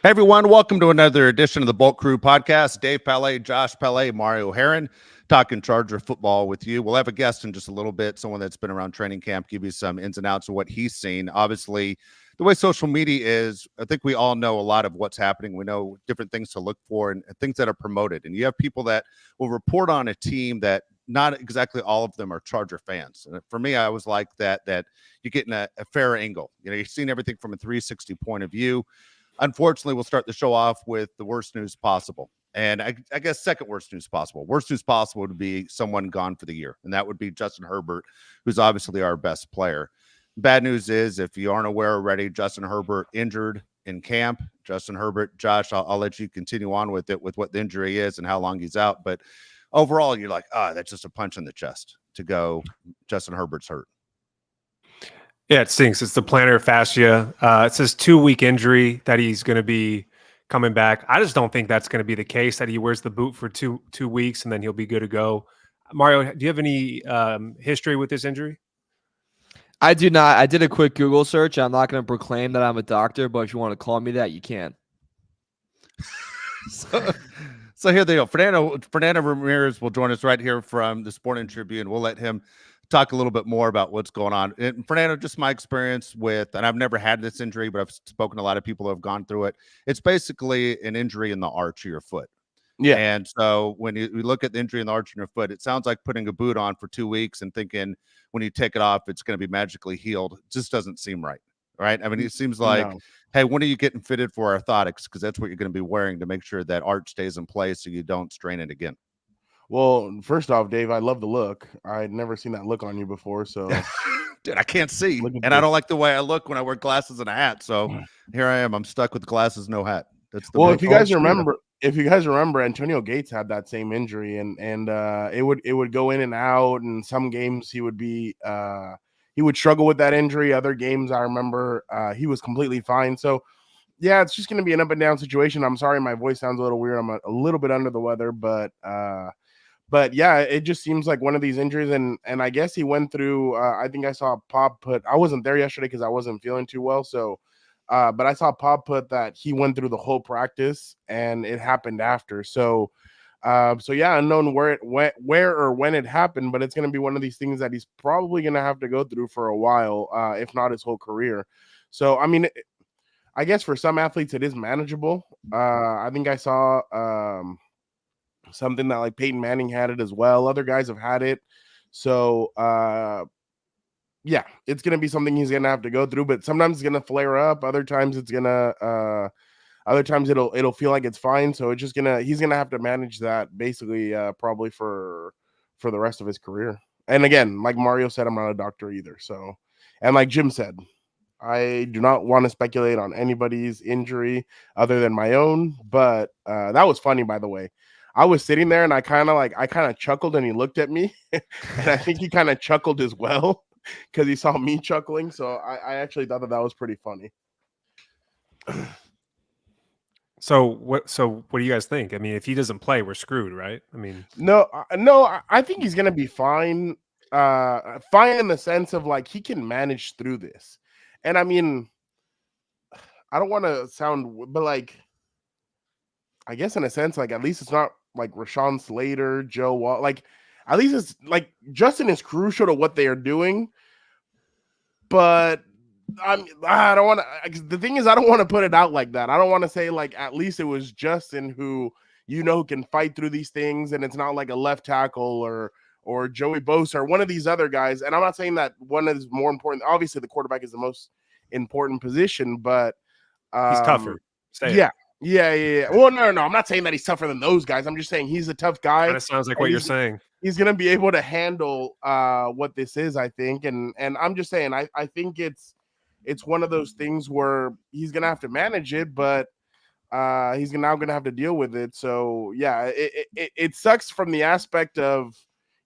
Hey everyone, welcome to another edition of the Bolt Crew podcast. Dave Pele, Josh Pele, Mario Heron, talking Charger football with you. We'll have a guest in just a little bit, someone that's been around training camp, give you some ins and outs of what he's seen. Obviously, the way social media is, I think we all know a lot of what's happening. We know different things to look for and things that are promoted. And you have people that will report on a team that not exactly all of them are Charger fans. And for me, I was like that you're getting a fair angle. You know, you're seeing everything from a 360 point of view. Unfortunately, we'll start the show off with the worst news possible. And I guess second worst news possible. Worst news possible would be someone gone for the year, and that would be Justin Herbert, who's obviously our best player. Bad news is, if you aren't aware already, Justin Herbert injured in camp. Justin Herbert, Josh, I'll let you continue on with it, with what the injury is and how long he's out. But overall, you're like, that's just a punch in the chest to go, Justin Herbert's hurt. Yeah, it stinks. It's the plantar fascia. It says 2-week injury that he's going to be coming back. I just don't think that's going to be the case, that he wears the boot for two weeks and then he'll be good to go. Mario, do you have any history with this injury? I do not. I did a quick Google search. I'm not going to proclaim that I'm a doctor, but if you want to call me that, you can. So here they go. Fernando Ramirez will join us right here from the Sporting Tribune. We'll let him talk a little bit more about what's going on. And Fernando, just my experience with, and I've never had this injury, but I've spoken to a lot of people who have gone through it. It's basically an injury in the arch of your foot. Yeah. And so when you look at the injury in the arch of your foot, it sounds like putting a boot on for 2 weeks and thinking when you take it off, it's going to be magically healed. It just doesn't seem right. Right. I mean, it seems like, hey, when are you getting fitted for orthotics? Because that's what you're going to be wearing to make sure that arch stays in place so you don't strain it again. Well, first off, Dave, I love the look. I'd never seen that look on you before. So, dude, I can't see. And I don't like the way I look when I wear glasses and a hat. So here I am. I'm stuck with glasses, no hat. That's the well, if you guys remember, Antonio Gates had that same injury, and it would go in and out. And some games he would struggle with that injury. Other games I remember he was completely fine. So yeah, it's just going to be an up and down situation. I'm sorry, my voice sounds a little weird. I'm a little bit under the weather, but yeah, it just seems like one of these injuries. And I guess he went through, I think I saw Pop put, I wasn't there yesterday because I wasn't feeling too well. So, but I saw Pop put that he went through the whole practice and it happened after. So yeah, unknown where or when it happened, but it's going to be one of these things that he's probably going to have to go through for a while, if not his whole career. So, I mean, I guess for some athletes it is manageable. I think I saw, something that like Peyton Manning had it as well. Other guys have had it. So, yeah, it's going to be something he's going to have to go through, but sometimes it's going to flare up. Other times it's going to, other times it'll feel like it's fine. So he's going to have to manage that basically, probably for the rest of his career. And again, like Mario said, I'm not a doctor either. So, and like Jim said, I do not want to speculate on anybody's injury other than my own, but that was funny, by the way. I was sitting there and I kind of chuckled and he looked at me and I think he kind of chuckled as well because he saw me chuckling. So I actually thought that was pretty funny. So what do you guys think? I mean, if he doesn't play, we're screwed, right? I mean, no, I think he's going to be fine. Fine in the sense of like, he can manage through this. And I mean, I don't want to sound, but like, I guess in a sense, like at least it's not like Rashawn Slater, Joe Wall. Like at least it's like Justin is crucial to what they are doing. But I don't want to. The thing is, I don't want to put it out like that. I don't want to say like at least it was Justin who can fight through these things, and it's not like a left tackle or Joey Bosa or one of these other guys. And I'm not saying that one is more important. Obviously, the quarterback is the most important position, but he's tougher. Yeah. Well, no. I'm not saying that he's tougher than those guys. I'm just saying he's a tough guy. Kind of sounds like what you're saying. He's going to be able to handle what this is, I think. And I'm just saying, I think it's one of those things where he's going to have to manage it, but he's now going to have to deal with it. So, yeah, it sucks from the aspect of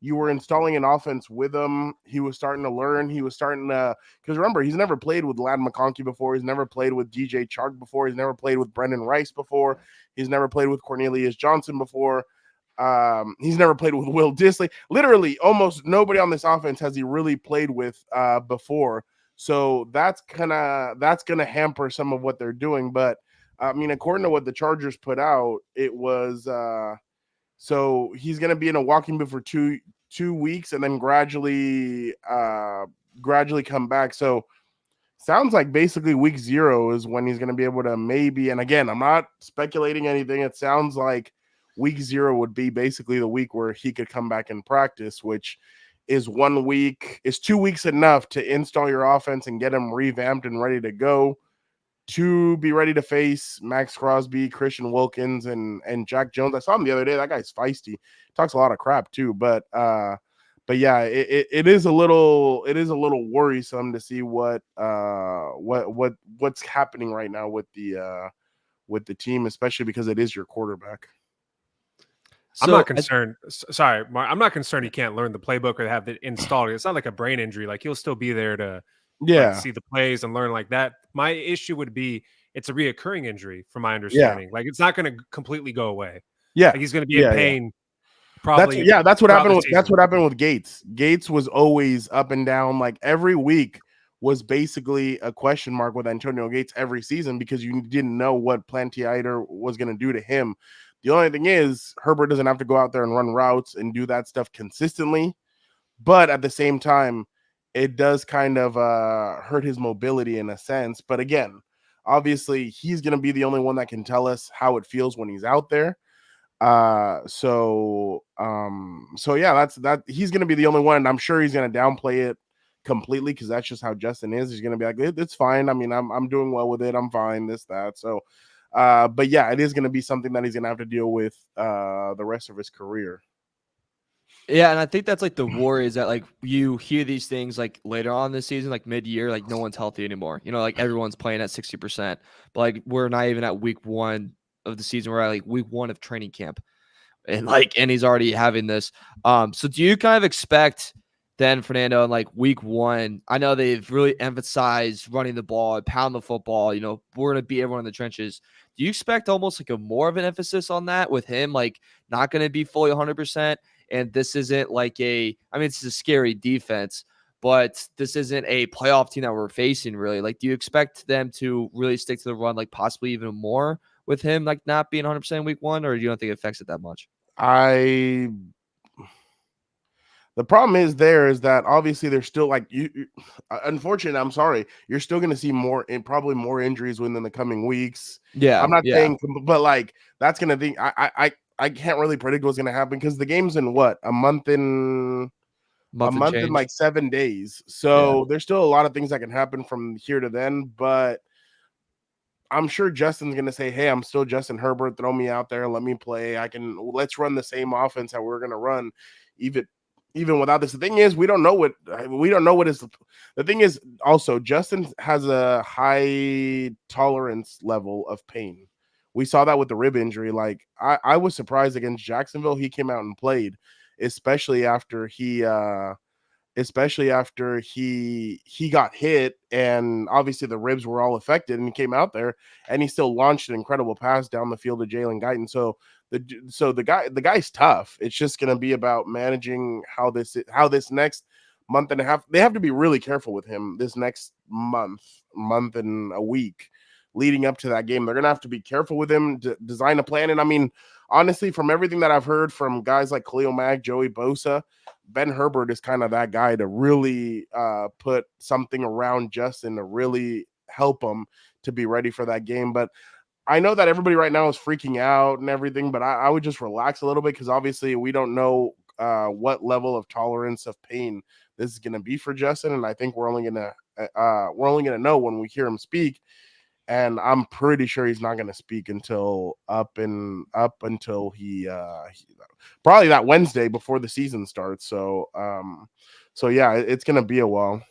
you were installing an offense with him. He was starting to learn. He was starting to – because remember, he's never played with Ladd McConkey before. He's never played with DJ Chark before. He's never played with Brennan Rice before. He's never played with Cornelius Johnson before. He's never played with Will Dissly. Literally, almost nobody on this offense has he really played with before. So that's gonna hamper some of what they're doing. But I mean, according to what the Chargers put out, it was so he's going to be in a walking boot for two weeks and then gradually come back. So sounds like basically week 0 is when he's going to be able to maybe, and again, I'm not speculating anything. It sounds like week 0 would be basically the week where he could come back and practice, which is 1 week, is 2 weeks enough to install your offense and get him revamped and ready to go, to be ready to face Max Crosby, Christian Wilkins, and Jack Jones. I saw him the other day. That guy's feisty. Talks a lot of crap too. But yeah, it is a little worrisome to see what's happening right now with the team, especially because it is your quarterback. I'm not concerned. Sorry, Mark, I'm not concerned he can't learn the playbook or have it installed. It's not like a brain injury. Like, he'll still be there to see the plays and learn like that. My issue would be it's a reoccurring injury, from my understanding. Like, it's not going to completely go away. Yeah, like, he's going to be in pain. Probably. That's what happened with Gates. Gates was always up and down. Like, every week was basically a question mark with Antonio Gates every season because you didn't know what Plantiator was going to do to him. The only thing is Herbert doesn't have to go out there and run routes and do that stuff consistently. But at the same time, it does kind of hurt his mobility in a sense. But again, obviously, he's going to be the only one that can tell us how it feels when he's out there. So yeah, that's he's going to be the only one. And I'm sure he's going to downplay it completely because that's just how Justin is. He's going to be like, it's fine. I mean, I'm doing well with it. I'm fine, this, that. So, but yeah, it is going to be something that he's going to have to deal with the rest of his career. Yeah, and I think that's like the worry is that like you hear these things like later on this season, like mid-year, like no one's healthy anymore. You know, like everyone's playing at 60%, but like we're not even at week 1 of the season. We're at like week 1 of training camp, and he's already having this. So do you kind of expect then, Fernando, in like week 1? I know they've really emphasized running the ball, pound the football. You know, we're gonna beat everyone in the trenches. Do you expect almost like a more of an emphasis on that with him, like not going to be fully 100%? And this isn't like it's a scary defense, but this isn't a playoff team that we're facing really. Like, do you expect them to really stick to the run, like possibly even more with him, like not being 100% in week 1, or you don't think it affects it that much? The problem is that obviously there's still like unfortunately, I'm sorry, you're still going to see more and probably more injuries within the coming weeks. Yeah, I'm not saying, but like that's going to be, I can't really predict what's going to happen because the game's in what, a month in like 7 days. So there's still a lot of things that can happen from here to then, but I'm sure Justin's going to say, hey, I'm still Justin Herbert. Throw me out there. Let me play. Let's run the same offense that we're going to run even without this. The thing is, we don't know what is. The thing is also Justin has a high tolerance level of pain. We saw that with the rib injury. Like I was surprised against Jacksonville. He came out and played, especially after he got hit and obviously the ribs were all affected, and he came out there and he still launched an incredible pass down the field to Jalen Guyton. So the guy's tough. It's just going to be about managing how this next month and a half. They have to be really careful with him this next month and a week leading up to that game. They're going to have to be careful with him, to design a plan. And I mean, honestly, from everything that I've heard from guys like Khalil Mack, Joey Bosa, Ben Herbert is kind of that guy to really put something around Justin to really help him to be ready for that game. But I know that everybody right now is freaking out and everything, but I would just relax a little bit because obviously we don't know what level of tolerance of pain this is going to be for Justin. And I think we're only going to know when we hear him speak. And I'm pretty sure he's not going to speak until until he probably that Wednesday before the season starts. So yeah, it's going to be a while.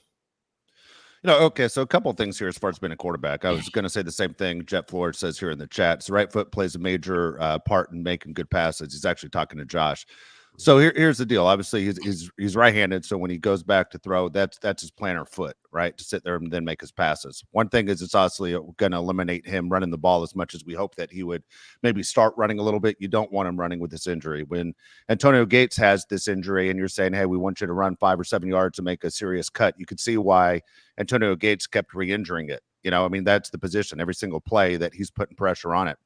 Okay, so a couple of things here as far as being a quarterback. I was going to say the same thing Jet Flores says here in the chat. His right foot plays a major part in making good passes. He's actually talking to Josh. So here's the deal. Obviously, he's right-handed, so when he goes back to throw, that's his plantar foot, right, to sit there and then make his passes. One thing is it's obviously going to eliminate him running the ball as much as we hope that he would maybe start running a little bit. You don't want him running with this injury. When Antonio Gates has this injury and you're saying, hey, we want you to run 5 or 7 yards to make a serious cut, you could see why Antonio Gates kept re-injuring it. You know, I mean, that's the position. Every single play that he's putting pressure on it.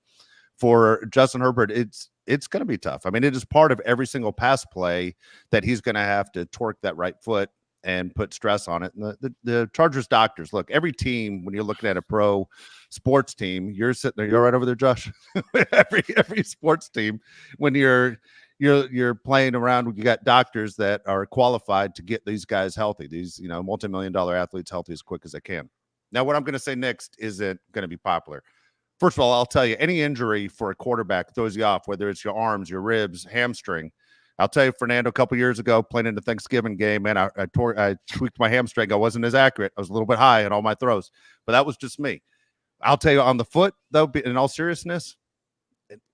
For Justin Herbert, it's going to be tough. I mean, it is part of every single pass play that he's going to have to torque that right foot and put stress on it. And the Chargers doctors, look, every team, when you're looking at a pro sports team, you're sitting there, you're right over there, Josh. every sports team, when you're playing around, you got doctors that are qualified to get these guys healthy, these, multi-million-dollar athletes healthy as quick as they can. Now, what I'm going to say next isn't going to be popular. First of all, I'll tell you, any injury for a quarterback throws you off, whether it's your arms, your ribs, hamstring. I'll tell you, Fernando, a couple years ago, playing in the Thanksgiving game, man, I tweaked my hamstring. I wasn't as accurate. I was a little bit high in all my throws, but that was just me. I'll tell you, on the foot, though, in all seriousness,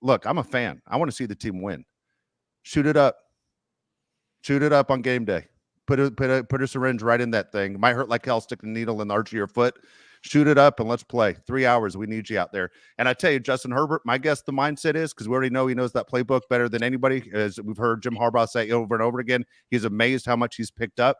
look, I'm a fan. I want to see the team win. Shoot it up. Shoot it up on game day. Put a syringe right in that thing. It might hurt like hell sticking a needle in the arch of your foot. Shoot it up and let's play. 3 hours. We need you out there. And I tell you, Justin Herbert, my guess the mindset is, because we already know he knows that playbook better than anybody, as we've heard Jim Harbaugh say over and over again, he's amazed how much he's picked up,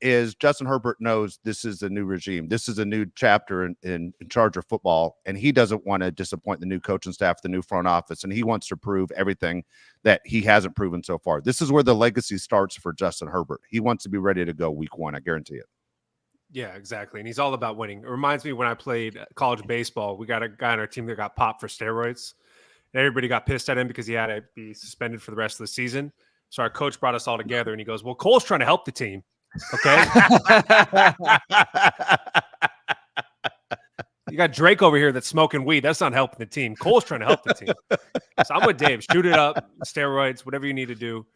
is Justin Herbert knows this is a new regime. This is a new chapter in Charger football, and he doesn't want to disappoint the new coaching staff, the new front office, and he wants to prove everything that he hasn't proven so far. This is where the legacy starts for Justin Herbert. He wants to be ready to go week one. I guarantee it. Yeah, exactly. And he's all about winning. It reminds me when I played college baseball, we got a guy on our team that got popped for steroids. And everybody got pissed at him because he had to be suspended for the rest of the season. So our coach brought us all together and he goes, well, Cole's trying to help the team. Okay. You got Drake over here that's smoking weed. That's not helping the team. Cole's trying to help the team. So I'm with Dave. Shoot it up, steroids, whatever you need to do.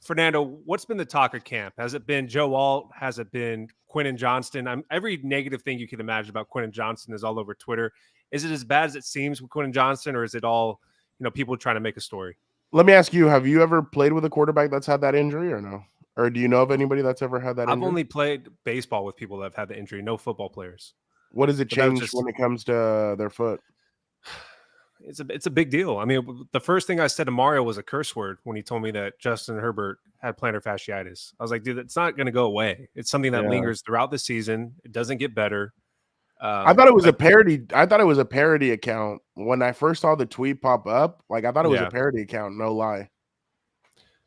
Fernando, what's been the talk of camp? Has it been Joe Alt? Has it been Quentin Johnston? Every negative thing you can imagine about Quentin Johnston is all over Twitter. Is it as bad as it seems with Quentin Johnston, or is it all, people trying to make a story? Let me ask you, have you ever played with a quarterback that's had that injury or no? Or do you know of anybody that's ever had that injury? I've only played baseball with people that have had the injury, no football players. What does it change when it comes to their foot? It's a big deal. I mean, the first thing I said to Mario was a curse word when he told me that Justin Herbert had plantar fasciitis. I was like, dude, it's not going to go away. It's something that lingers throughout the season. It doesn't get better. I thought it was a parody. I thought it was a parody account when I first saw the tweet pop up. Like, I thought it was a parody account. No lie.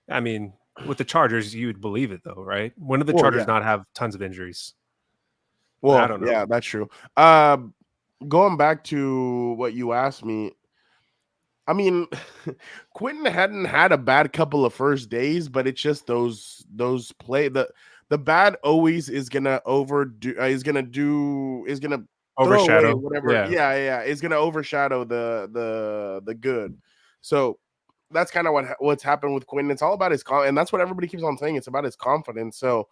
I mean, with the Chargers, you would believe it though, right? When do the Chargers not have tons of injuries? Well, I don't know. Yeah, that's true. Going back to what you asked me, I mean, Quentin hadn't had a bad couple of first days, but it's just those play the bad always is gonna overshadow whatever. Yeah. It's gonna overshadow the good. So that's kind of what's happened with Quentin. It's all about his and that's what everybody keeps on saying. It's about his confidence. So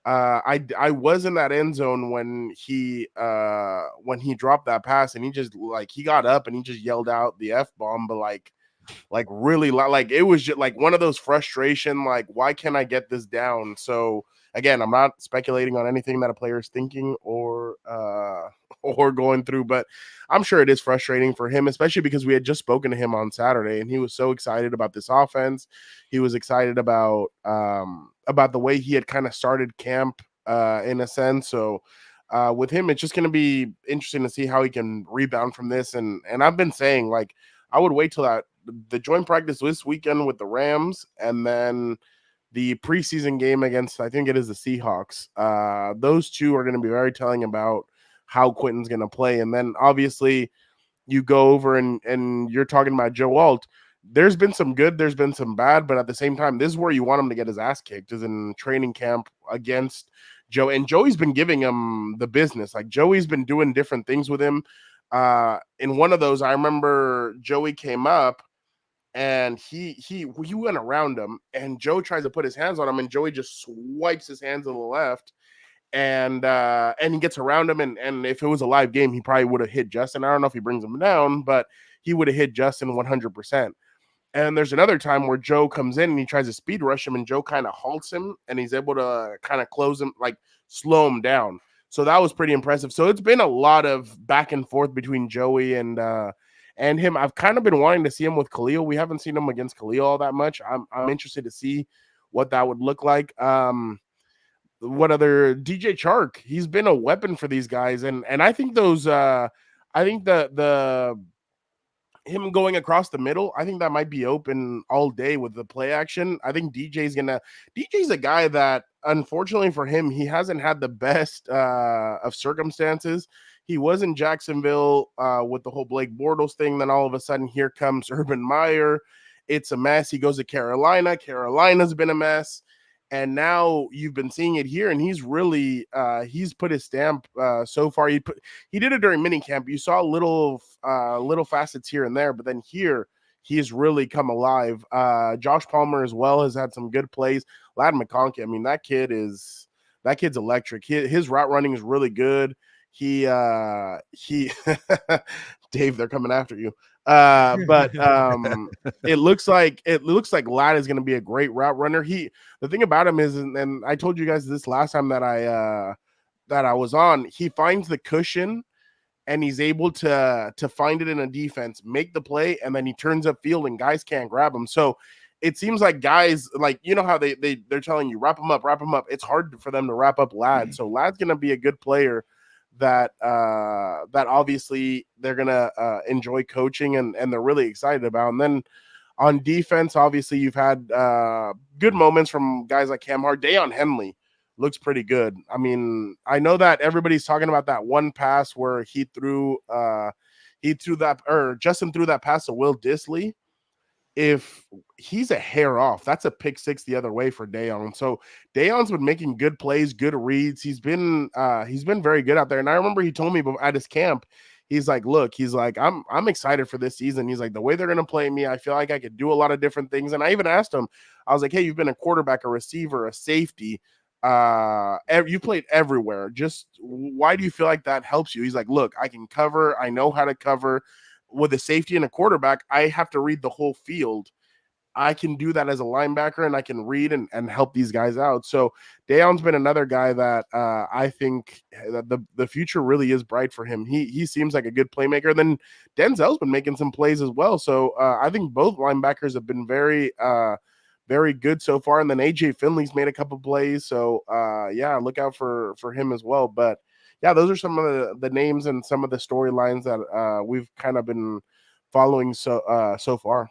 I was in that end zone when he dropped that pass, and he just he got up and he just yelled out the F-bomb, but like really like it was just like one of those frustration, like, why can't I get this down? So again, I'm not speculating on anything that a player is thinking or going through, but I'm sure it is frustrating for him, especially because we had just spoken to him on Saturday and he was so excited about this offense. He was excited about the way he had kind of started camp in a sense. So with him, it's just going to be interesting to see how he can rebound from this. And I've been saying, like, I would wait till the joint practice this weekend with the Rams and then the preseason game against, I think it is the Seahawks. Those two are going to be very telling about how Quentin's going to play. And then obviously you go over and you're talking about Joe Alt. There's been some good, there's been some bad, but at the same time, this is where you want him to get his ass kicked, is in training camp against Joe. And Joey's been giving him the business. Like, Joey's been doing different things with him. In one of those, I remember Joey came up and he went around him, and Joe tries to put his hands on him, and Joey just swipes his hands to the left, and he gets around him, and if it was a live game, he probably would have hit Justin. I don't know if he brings him down, but he would have hit Justin 100%. And there's another time where Joe comes in and he tries to speed rush him, and Joe kind of halts him, and he's able to kind of close him, like slow him down. So that was pretty impressive. So it's been a lot of back and forth between Joey and him. I've kind of been wanting to see him with Khalil. We haven't seen him against Khalil all that much. I'm interested to see what that would look like. what other DJ Chark? He's been a weapon for these guys, and I think those I think the him going across the middle, I think that might be open all day with the play action. I think DJ's a guy that, unfortunately for him, he hasn't had the best of circumstances. He was in Jacksonville with the whole Blake Bortles thing. Then all of a sudden, here comes Urban Meyer. It's a mess. He goes to Carolina. Carolina's been a mess. And now you've been seeing it here, and he's really he's put his stamp so far. He did it during minicamp. You saw little facets here and there, but then here he's really come alive. Josh Palmer as well has had some good plays. Ladd McConkey, I mean, that kid's electric. His route running is really good. He Dave, they're coming after you. But it looks like Ladd is going to be a great route runner. The thing about him is, and I told you guys this last time that I was on, he finds the cushion and he's able to find it in a defense, make the play, and then he turns up field and guys can't grab him. So it seems like guys, like, you know how they're telling you wrap him up. It's hard for them to wrap up Ladd. So Ladd's going to be a good player that obviously they're gonna enjoy coaching and they're really excited about. And then on defense, obviously you've had good moments from guys like Cam Hart. Deion Henley looks pretty good. I mean, I know that everybody's talking about that one pass where Justin threw that pass to Will Dissly. If he's a hair off, that's a pick six the other way for Deion. So Deion's been making good plays, good reads. He's been very good out there. And I remember he told me at his camp, he's like, I'm excited for this season. He's like, the way they're going to play me, I feel like I could do a lot of different things. And I even asked him, I was like, hey, you've been a quarterback, a receiver, a safety. You played everywhere. Just why do you feel like that helps you? He's like, look, I can cover. I know how to cover. With a safety and a quarterback, I have to read the whole field. I can do that as a linebacker, and I can read and help these guys out. So Deion's been another guy that I think that the future really is bright for him. He seems like a good playmaker. And then Denzel's been making some plays as well. So I think both linebackers have been very good so far. And then AJ Finley's made a couple plays. So look out for him as well. But yeah, those are some of the names and some of the storylines that we've kind of been following so far.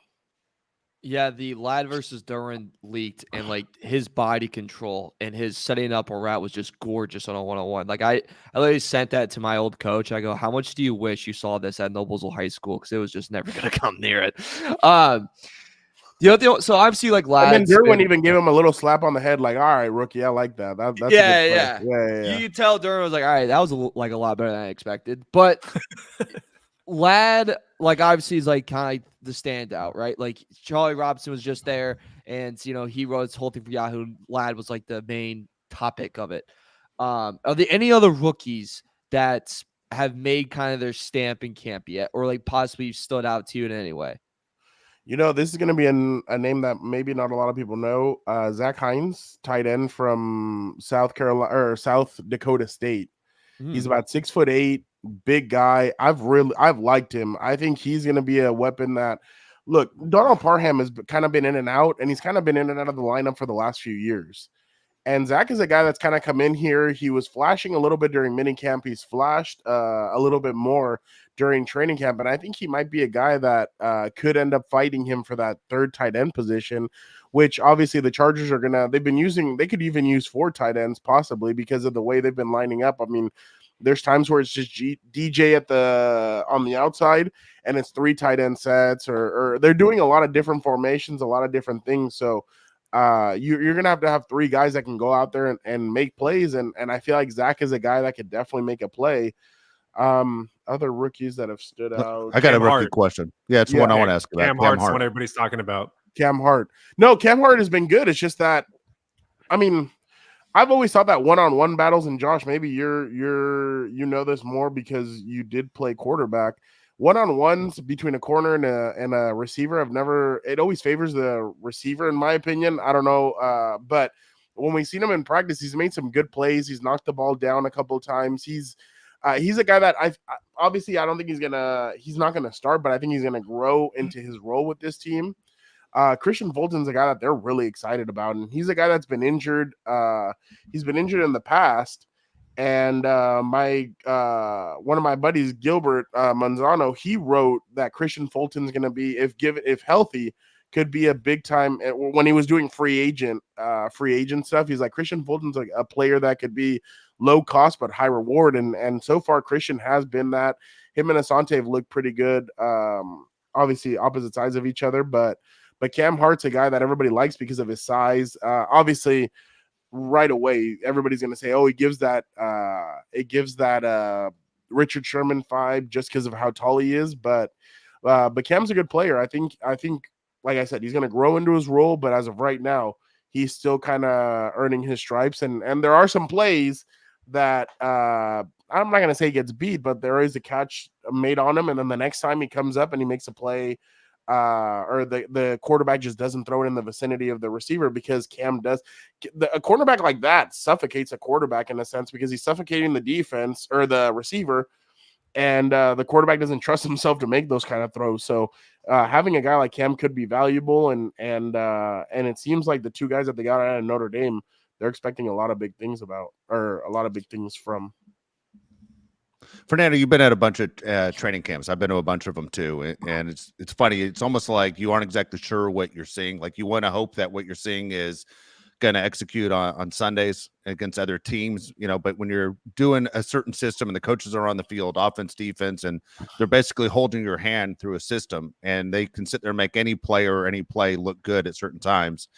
Yeah, the Ladd versus Duran leaked, and like his body control and his setting up a route was just gorgeous on a one-on-one. Like I literally sent that to my old coach. I go, how much do you wish you saw this at Noblesville High School? Because it was just never gonna come near it. So obviously, like Ladd, and then Derwin even gave him a little slap on the head, like, "All right, rookie, I like that." That's yeah. You You could tell Derwin was like, "All right, that was a lot better than I expected." But Ladd, like, obviously, is like kind of like the standout, right? Like Charlie Robinson was just there, and he wrote this whole thing for Yahoo. Ladd was like the main topic of it. Are there any other rookies that have made kind of their stamp in camp yet, or like possibly stood out to you in any way? This is going to be a name that maybe not a lot of people know. Zach Hines, tight end from South Dakota State. He's about 6'8", big guy. I've liked him. I think he's going to be a weapon that, look, Donald Parham has kind of been in and out, and he's kind of been in and out of the lineup for the last few years. And Zach is a guy that's kind of come in here. He was flashing a little bit during minicamp. He's flashed a little bit more during training camp. And I think he might be a guy that could end up fighting him for that third tight end position, which obviously the Chargers they could even use 4 tight ends possibly because of the way they've been lining up. I mean, there's times where it's just DJ on the outside and it's 3 tight end sets or they're doing a lot of different formations, a lot of different things. So you're going to have 3 guys that can go out there and make plays. And I feel like Zach is a guy that could definitely make a play. Other rookies that have stood out. I got a rookie question. Yeah, it's one I want to ask about. Cam Hart's what everybody's talking about. Cam Hart. No, Cam Hart has been good. It's just that, I mean, I've always thought that one-on-one battles, and Josh, maybe you know this more because you did play quarterback. One-on-ones between a corner and a receiver, it always favors the receiver, in my opinion. I don't know, but when we've seen him in practice, he's made some good plays. He's knocked the ball down a couple of times. He's a guy that I don't think he's not gonna start, but I think he's gonna grow into his role with this team. Christian Fulton's a guy that they're really excited about, and he's a guy that's been injured. He's been injured in the past, and one of my buddies, Gilbert Manzano, he wrote that Christian Fulton's going to be, if healthy, could be a big time. When he was doing free agent stuff, he's like, Christian Fulton's like a player that could be low cost but high reward, and so far Christian has been that. Him and Asante have looked pretty good. Obviously opposite sides of each other, but Cam Hart's a guy that everybody likes because of his size. Obviously, right away, everybody's going to say, "Oh, it gives that Richard Sherman vibe just because of how tall he is." But Cam's a good player. I think, like I said, he's going to grow into his role. But as of right now, he's still kind of earning his stripes. And there are some plays that I'm not going to say he gets beat, but there is a catch made on him, and then the next time he comes up and he makes a play, or the quarterback just doesn't throw it in the vicinity of the receiver because Cam does. A cornerback like that suffocates a quarterback in a sense because he's suffocating the defense or the receiver, and the quarterback doesn't trust himself to make those kind of throws. So having a guy like Cam could be valuable, and it seems like the two guys that they got out of Notre Dame, they're expecting a lot of big things from. Fernando, you've been at a bunch of training camps. I've been to a bunch of them too, and it's funny. It's almost like you aren't exactly sure what you're seeing. Like you want to hope that what you're seeing is going to execute on Sundays against other teams, but when you're doing a certain system and the coaches are on the field, offense, defense, and they're basically holding your hand through a system, and they can sit there and make any player or any play look good at certain times.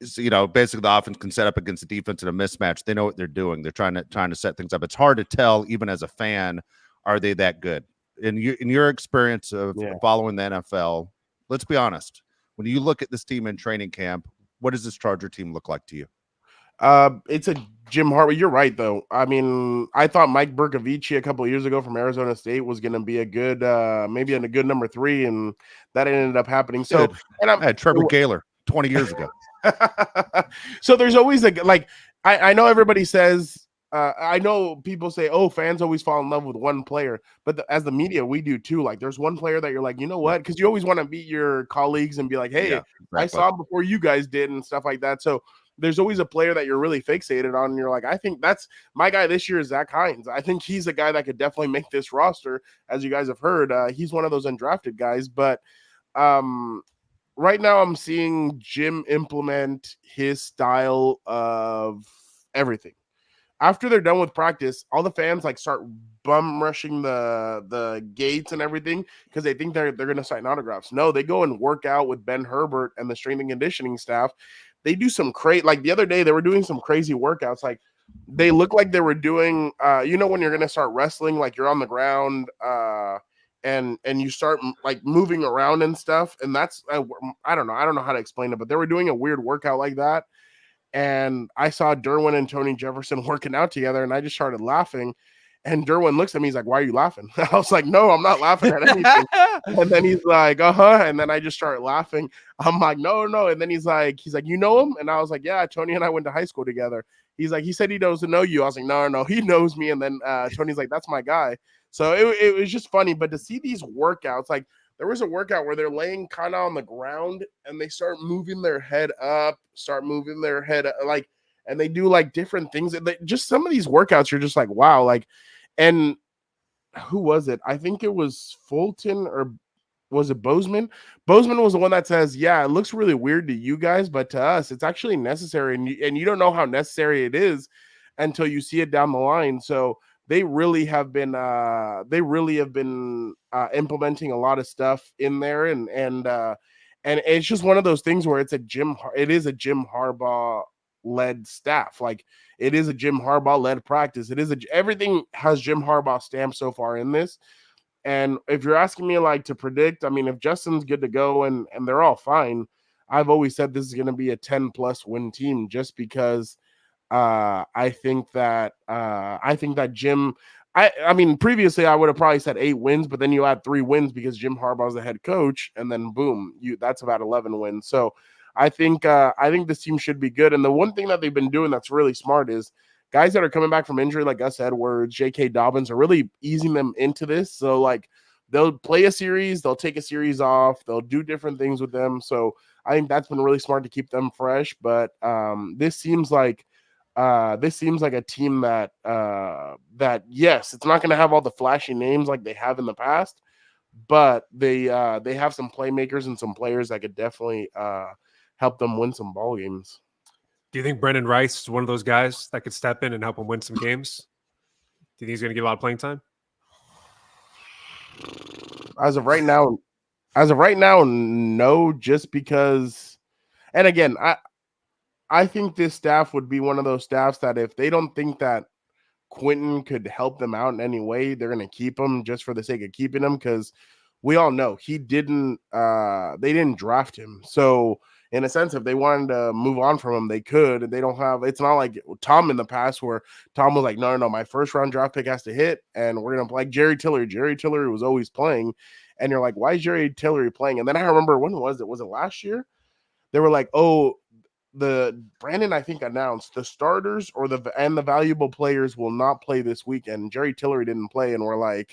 So, basically the offense can set up against the defense in a mismatch. They know what they're doing. They're trying to set things up. It's hard to tell, even as a fan, are they that good? In your experience of following the NFL, let's be honest. When you look at this team in training camp, what does this Charger team look like to you? It's a Jim Harbaugh. You're right, though. I mean, I thought Mike Bercovici a couple of years ago from Arizona State was going to be a good, maybe a good number 3, and that ended up happening. So, and I had Trevor Gaylor 20 years ago. So there's always I know everybody says, I know people say, oh, fans always fall in love with one player, but as the media, we do too. Like there's one player that you're like, you know what? Because you always want to beat your colleagues and be like, hey, exactly. I saw him before you guys did and stuff like that. So there's always a player that you're really fixated on. And you're like, I think that's my guy this year is Zach Hines. I think he's a guy that could definitely make this roster. As you guys have heard, he's one of those undrafted guys, but right now I'm seeing Jim implement his style of everything. After they're done with practice, all the fans start bum rushing the gates and everything because they think they're going to sign autographs. No, they go and work out with Ben Herbert and the strength and conditioning staff. They do some the other day they were doing some crazy workouts. Like they look like they were doing, when you're going to start wrestling, like you're on the ground, and you start moving around and stuff. And that's, I don't know how to explain it, but they were doing a weird workout like that. And I saw Derwin and Tony Jefferson working out together, and I just started laughing. And Derwin looks at me, he's like, why are you laughing? I was like, no, I'm not laughing at anything. And then he's like, and then I just started laughing. I'm like, no. And then he's like, you know him? And I was like, yeah, Tony and I went to high school together. He's like, he said he doesn't know you. I was like, no, he knows me. And then Tony's like, that's my guy. So it was just funny. But to see these workouts, there was a workout where they're laying kind of on the ground and they start moving their head up, and they do different things. Just some of these workouts, you're just like, wow. And who was it? I think it was Fulton, or was it Bozeman? Bozeman was the one that says, yeah, it looks really weird to you guys, but to us, it's actually necessary. And you don't know how necessary it is until you see it down the line. So they really have been implementing a lot of stuff in there, and it's just one of those things where it is a Jim Harbaugh led staff. It is a Jim Harbaugh led practice. Everything has Jim Harbaugh stamp so far in this. And if you're asking me to predict, I mean, if Justin's good to go and they're all fine, I've always said this is going to be a 10+ win team just because I think that Jim, I mean, previously I would have probably said 8 wins, but then you add 3 wins because Jim Harbaugh's the head coach, and then boom, that's about 11 wins. So I think this team should be good. And the one thing that they've been doing that's really smart is guys that are coming back from injury, like Gus Edwards, J.K. Dobbins, are really easing them into this. So they'll play a series, they'll take a series off, they'll do different things with them. So I think that's been really smart to keep them fresh. But this seems like a team that yes, it's not going to have all the flashy names like they have in the past, but they have some playmakers and some players that could definitely help them win some ball games. Do you think Brennan Rice is one of those guys that could step in and help him win some games? Do you think he's going to get a lot of playing time? As of right now, no, just because, and again, I think this staff would be one of those staffs that if they don't think that Quentin could help them out in any way, they're going to keep him just for the sake of keeping him, because we all know they didn't draft him. So in a sense, if they wanted to move on from him, they could. They don't have, it's not like Tom in the past where Tom was like, no, my first round draft pick has to hit and we're going to play. Like Jerry Tillery was always playing. And you're like, why is Jerry Tillery playing? And then I remember, when was it? Was it last year? They were like, oh, Brandon, I think, announced the starters and the valuable players will not play this weekend. Jerry Tillery didn't play. And we're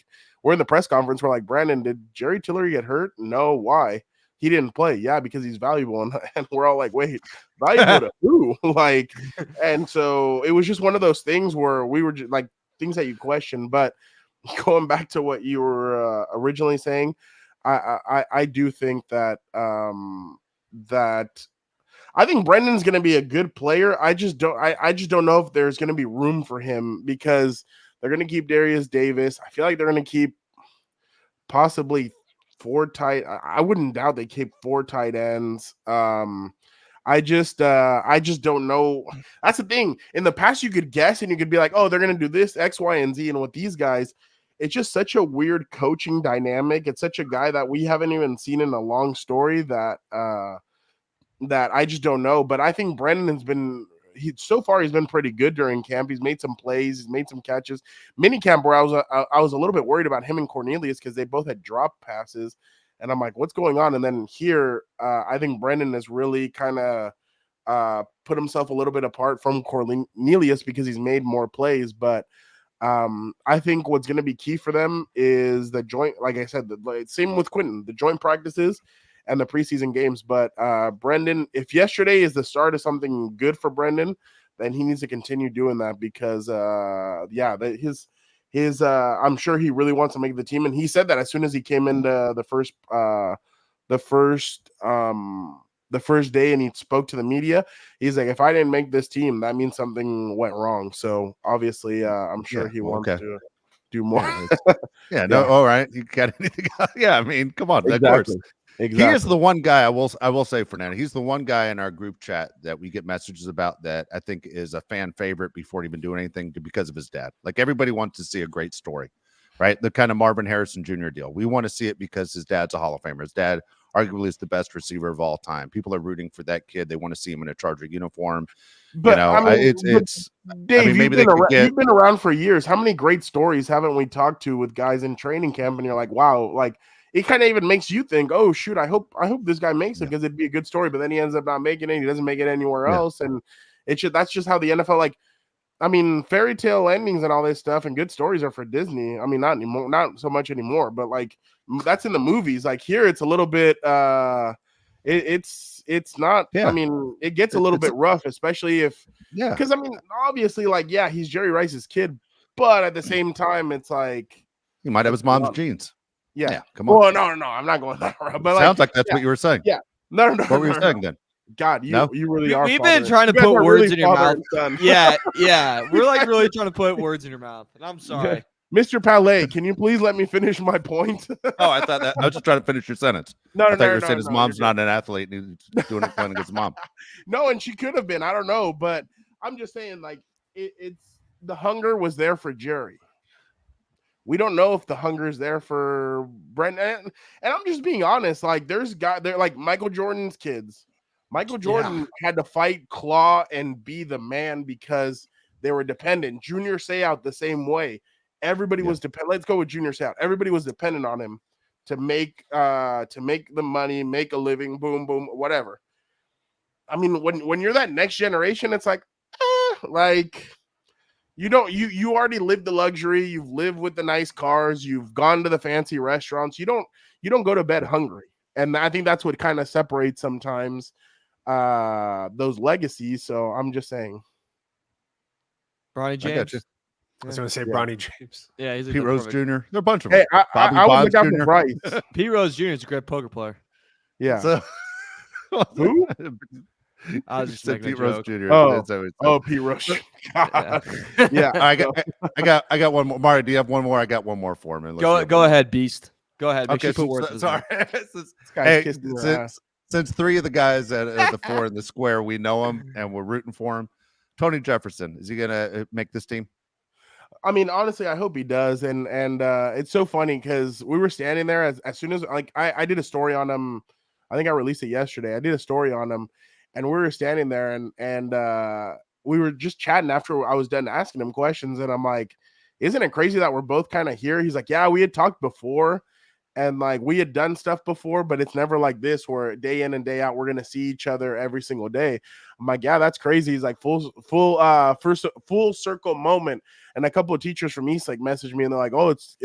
in the press conference. We're like, Brandon, did Jerry Tillery get hurt? No. Why? He didn't play. Yeah, because he's valuable. And we're all like, wait, valuable to who? And so it was just one of those things where we were just like things that you question. But going back to what you were originally saying, I do think that that I think Brendan's going to be a good player. I just don't know if there's going to be room for him, because they're going to keep Darius Davis. I feel like they're going to keep possibly 4 tight. I wouldn't doubt they keep 4 tight ends. I just don't know. That's the thing. In the past, you could guess and you could be like, oh, they're going to do this X, Y, and Z. And with these guys, it's just such a weird coaching dynamic. It's such a guy that we haven't even seen in a long story that I just don't know. But I think Brendan has been, so far he's been pretty good during camp. He's made some plays, he's made some catches. Mini camp where I was a little bit worried about him and Cornelius because they both had drop passes, and I'm like, what's going on? And then here, I think Brendan has really kind of put himself a little bit apart from Cornelius because he's made more plays. But I think what's going to be key for them is the joint, like I said, same with Quentin, the joint practices and the preseason games. But Brendan, if yesterday is the start of something good for Brendan, then he needs to continue doing that, because his I'm sure he really wants to make the team. And he said that as soon as he came into the first day and he spoke to the media, he's like, if I didn't make this team, that means something went wrong. So obviously I'm sure he wants to do more. All right. You got anything? Yeah, I mean, come on. Exactly. Of course. Exactly. He is the one guy I will say, Fernando. He's the one guy in our group chat that we get messages about that I think is a fan favorite before even doing anything, because of his dad. Like, everybody wants to see a great story, right? The kind of Marvin Harrison Jr. deal. We want to see it because his dad's a Hall of Famer. His dad arguably is the best receiver of all time. People are rooting for that kid. They want to see him in a Charger uniform. But I mean, Dave, maybe you've been around for years. How many great stories haven't we talked to with guys in training camp? And you're like, wow, like, it kind of even makes you think, oh shoot, I hope this guy makes it, because it'd be a good story. But then he ends up not making it. He doesn't make it anywhere else, and that's just how the NFL. Like, I mean, fairy tale endings and all this stuff and good stories are for Disney. I mean, not anymore, not so much anymore. But like, that's in the movies. Like here, it's a little bit. It's not. I mean, it gets a little bit rough, especially if because I mean, obviously, like he's Jerry Rice's kid, but at the same time, it's like he might have his mom's jeans. Yeah, come on. Well, no, I'm not going that route. But sounds like that's what you were saying. Yeah, no. What were you saying then? God, you really are. We've been trying to put words in your mouth. Yeah, we're like really trying to put words in your mouth. And I'm sorry, Mr. Palais. Can you please let me finish my point? Oh, I thought that I was just trying to finish your sentence. I thought you were saying his mom's not an athlete and he's doing it playing against his mom. No, and she could have been. I don't know, but I'm just saying, like, it's the hunger was there for Jerry. We don't know if the hunger is there for Brendan. And I'm just being honest. Like, they're like Michael Jordan's kids. Michael Jordan had to fight, claw, and be the man because they were dependent. Junior Seau the same way. Everybody was dependent. Let's go with Junior Seau. Everybody was dependent on him to make the money, make a living, boom, boom, whatever. I mean, when you're that next generation, it's like, You don't you already lived the luxury. You've lived with the nice cars. You've gone to the fancy restaurants. You don't go to bed hungry. And I think that's what kind of separates sometimes those legacies. So I'm just saying. Bronny I got you. James. I was going to say Yeah. Bronny James. Yeah, he's a Pete good Rose perfect- Jr. There are a bunch of them. Hey, Bobby I would Bonds look out Jr. for Bryce. Pete Rose Jr. is a great poker player. Yeah. So, Who? I was You just said making a Pete Rose joke. Jr. Oh. That's how it's- Oh, Pete Rose. Yeah. Yeah. I got one more. Mario, do you have one more? I got one more for me. Unless you have Go one more. ahead, Beast. Go ahead. Make sure you put words in his sorry. mouth. Since- This guy's hey, kissing your since, ass. since three of the guys at the four in the square, we know him and we're rooting for him. Tony Jefferson, is he gonna make this team? I mean, honestly, I hope he does. And it's so funny because we were standing there as soon as like I did a story on him. I think I released it yesterday. I did a story on him, and we were standing there and we were just chatting after I was done asking him questions. And I'm like, isn't it crazy that we're both kind of here? He's like, yeah, we had talked before. And like we had done stuff before, but it's never like this where day in and day out we're gonna see each other every single day. I'm like, yeah, that's crazy. He's like full circle moment. And a couple of teachers from East like messaged me and they're like, oh, it's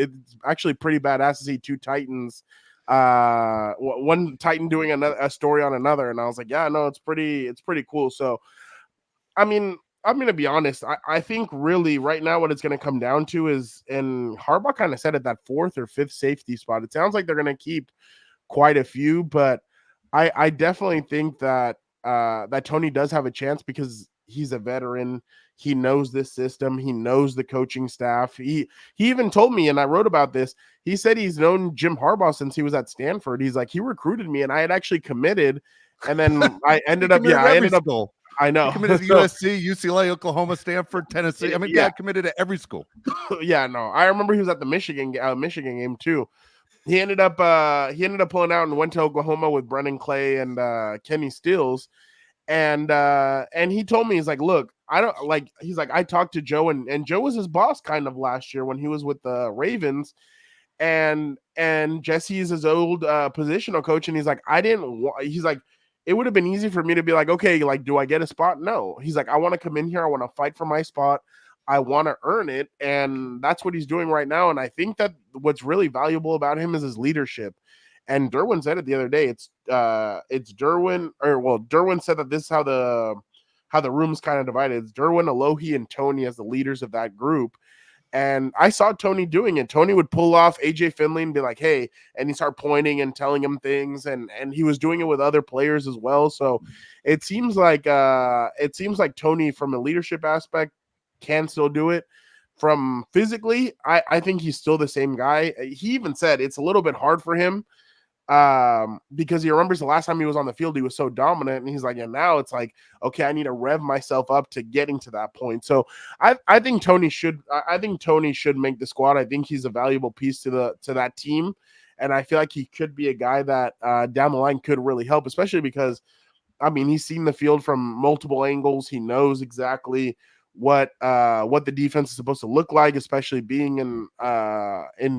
actually pretty badass to see two Titans, one Titan doing a story on another. And I was like, yeah, no, it's pretty cool. So I mean, I'm going to be honest. I think really right now what it's going to come down to is, and Harbaugh kind of said it, that fourth or fifth safety spot. It sounds like they're going to keep quite a few, but I definitely think that that Tony does have a chance because he's a veteran. He knows this system. He knows the coaching staff. He even told me, and I wrote about this, he said he's known Jim Harbaugh since he was at Stanford. He's like, he recruited me and I had actually committed. And then I ended up, I know. He committed to USC, UCLA, Oklahoma, Stanford, Tennessee. I mean, Yeah. got committed to every school. Yeah, no. I remember he was at the Michigan game too. He ended up pulling out and went to Oklahoma with Brennan Clay and Kenny Stills. And he told me, he's like, look, I talked to Joe and Joe was his boss kind of last year when he was with the Ravens. And Jesse is his old positional coach. And he's like, he's like, it would have been easy for me to be like, okay, like, do I get a spot? No. He's like, I want to come in here. I want to fight for my spot. I want to earn it. And that's what he's doing right now. And I think that what's really valuable about him is his leadership. And Derwin said it the other day. It's Derwin, Derwin said that this is how the room's kind of divided. It's Derwin, Alohi, and Tony as the leaders of that group. And I saw Tony doing it. Tony would pull off AJ Finley and be like, hey, and he start pointing and telling him things. And he was doing it with other players as well. So it seems like Tony, from a leadership aspect, can still do it. From physically, I think he's still the same guy. He even said it's a little bit hard for him because he remembers the last time he was on the field, he was so dominant, and he's like, and now it's like, okay, I need to rev myself up to getting to that point. So I think Tony should make the squad. I think he's a valuable piece to that team, and I feel like he could be a guy that down the line could really help, especially because, I mean, he's seen the field from multiple angles. He knows exactly what the defense is supposed to look like, especially being in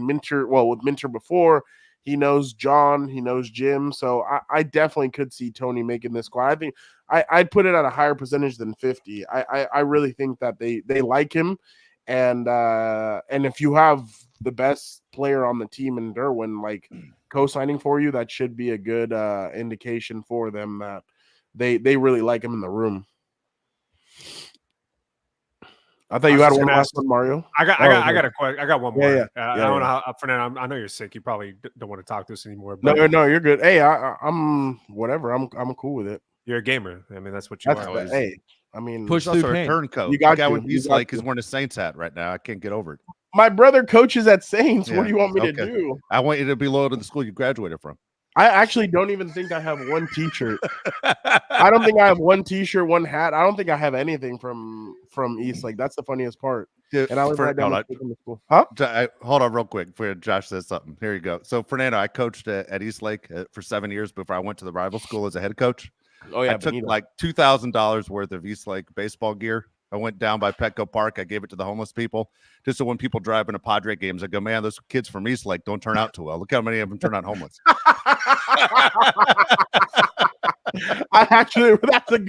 Minter. Well, with Minter before. He knows John. He knows Jim. So I definitely could see Tony making this squad. I think I'd put it at a higher percentage than 50. I really think that they like him. And if you have the best player on the team in Derwin, like co-signing for you, that should be a good indication for them that they really like him in the room. I thought you had one last one, Mario. I got one more. Yeah. I don't know how, Fernando. I know you're sick. You probably don't want to talk to us anymore. No, But you're good. Hey, I'm whatever. I'm cool with it. you're a gamer. I mean, that's what you are. Hey, I mean, Push He's also through a pain. turncoat. You got the guy to. with You he's got like to. he's wearing a Saints hat right now. I can't get over it. my brother coaches at Saints. What Yeah, do you want me to okay. do? I want you to be loyal to the school you graduated from. I actually don't even think I have one t-shirt. I don't think I have one t-shirt, one hat. I don't think I have anything from East. Like, that's the funniest part. Dude, And I was right down hold the street from the school. Huh? hold on real quick before Josh says something. Here you go. So, Fernando, I coached at Eastlake for 7 years before I went to the rival school as a head coach. Oh yeah, I took Benito. like $2,000 worth of Eastlake baseball gear. I went down by Petco Park. I gave it to the homeless people, just so when people drive into Padre games, I go, man, those kids from Eastlake don't turn out too well. Look how many of them turn out homeless. I actually, that's a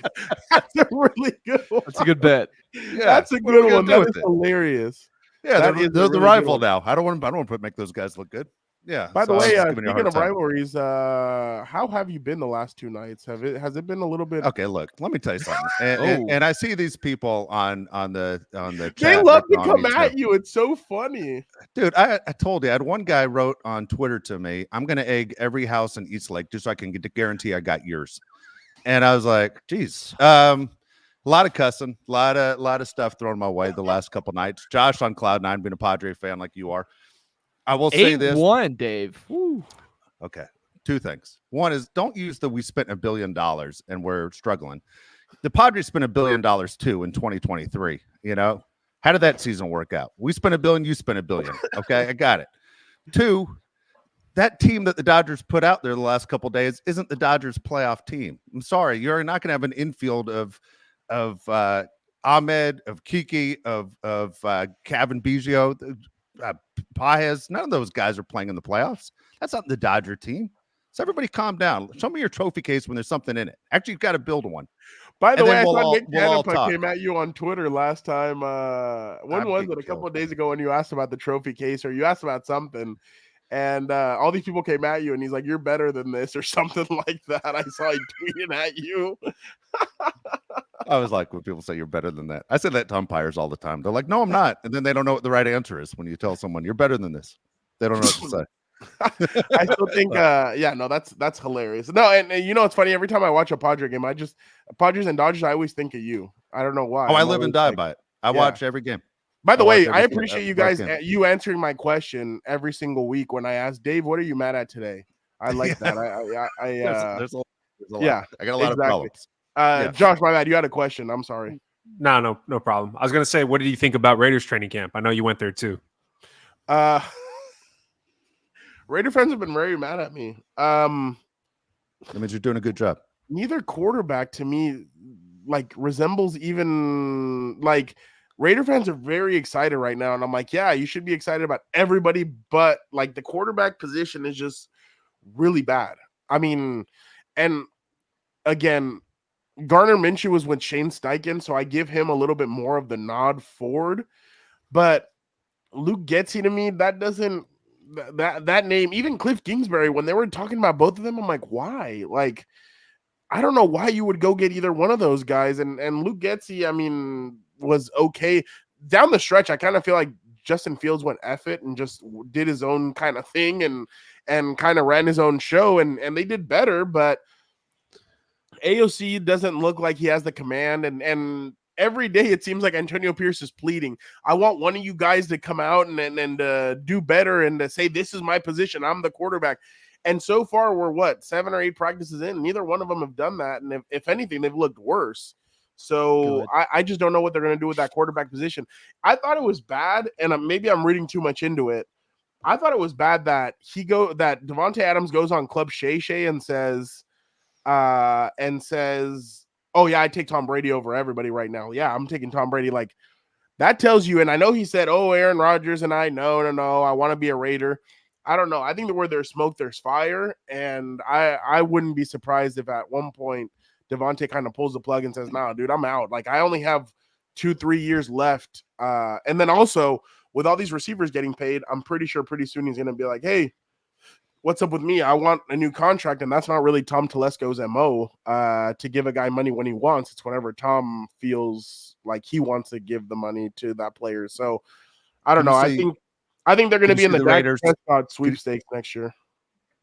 really good one. That's a good bet. That's a what are we good gonna one. do That with is it? hilarious. Yeah, That they're, is a they're the really good rival one. now. I don't want to make those guys look good. Yeah. By the so I was way, just giving you a speaking hard of time. rivalries, how have you been the last 2 nights? Has it been a little bit? Okay, look, let me tell you something. Oh. And I see these people on the They chat love ripping to on come me too. at you. It's so funny. Dude, I told you, I had one guy wrote on Twitter to me, I'm going to egg every house in East Lake just so I can get to guarantee I got yours. And I was like, geez, a lot of cussing, a lot of stuff thrown my way the last couple nights. Josh on cloud nine, being a Padre fan like you are. I will say this. 8-1, Dave. Woo. Okay. 2 things. One is don't use we spent $1 billion and we're struggling. The Padres spent $1 billion too in 2023. You know, how did that season work out? We spent $1 billion, you spent $1 billion. Okay, I got it. 2, that team that the Dodgers put out there the last couple of days isn't the Dodgers playoff team. I'm sorry, you're not going to have an infield of Ahmed, of Kiki, of Kevin Biggio, Paez. None of those guys are playing in the playoffs. That's not the Dodger team. So everybody calm down. Show me your trophy case when there's something in it. Actually, you've got to build one. By the And way, then I we'll saw all- Nick we'll all Danepa talk. came at you on Twitter last time. When I'm was getting it? A couple killed. of days ago when you asked about the trophy case or you asked about something. And all these people came at you and he's like, you're better than this or something like that. I saw he tweeted at you. I was like, when people say you're better than that. I say that to umpires all the time. They're like, no, I'm not. And then they don't know what the right answer is when you tell someone you're better than this. They don't know what to say. I still think, that's hilarious. No, and you know, it's funny. Every time I watch a Padre game, Padres and Dodgers, I always think of you. I don't know why. Oh, I I'm live and always die like- by it. I Yeah. watch every game. By the I watch way, every I single- appreciate you last guys, game. you answering my question every single week when I ask Dave, what are you mad at today? I like that. There's a lot. yeah, I got a lot of exactly. problems. Yeah. Josh, my bad. You had a question. I'm sorry. No problem. I was gonna say, what did you think about Raiders training camp? I know you went there too. Raider fans have been very mad at me. That means you're doing a good job. Neither quarterback to me like resembles even like Raider fans are very excited right now. And I'm like, yeah, you should be excited about everybody, but like the quarterback position is just really bad. I mean, and again, Gardner Minshew was with Shane Steichen, so I give him a little bit more of the nod forward. But Luke Getsy to me, that doesn't that name, even Cliff Kingsbury, when they were talking about both of them, I'm like, why? Like, I don't know why you would go get either one of those guys. And Luke Getsy, I mean, was okay. Down the stretch, I kind of feel like Justin Fields went F it and just did his own kind of thing and kind of ran his own show, and they did better, but AOC doesn't look like he has the command, and every day it seems like Antonio Pierce is pleading, I want one of you guys to come out and do better and to say, this is my position, I'm the quarterback. And so far we're 7 or 8 practices in, neither one of them have done that, and if anything, they've looked worse. So I just don't know what they're going to do with that quarterback position. I thought it was bad, and maybe I'm reading too much into it. I thought it was bad that that Devontae Adams goes on Club Shay Shay and says, oh yeah, I take Tom Brady over everybody right now. Yeah, I'm taking Tom Brady. Like, that tells you, and I know he said, oh, Aaron Rodgers and I, no, I want to be a Raider. I don't know. I think that where there's smoke, there's fire, and I wouldn't be surprised if at one point Devontae kind of pulls the plug and says, nah, dude, I'm out. Like, I only have 2-3 years left. And then also, with all these receivers getting paid, I'm pretty sure pretty soon he's going to be like, hey, what's up with me? I want a new contract. And that's not really Tom Telesco's MO, to give a guy money when he wants. It's whenever Tom feels like he wants to give the money to that player. So I don't know. I think they're going to be in the Raiders sweepstakes next year.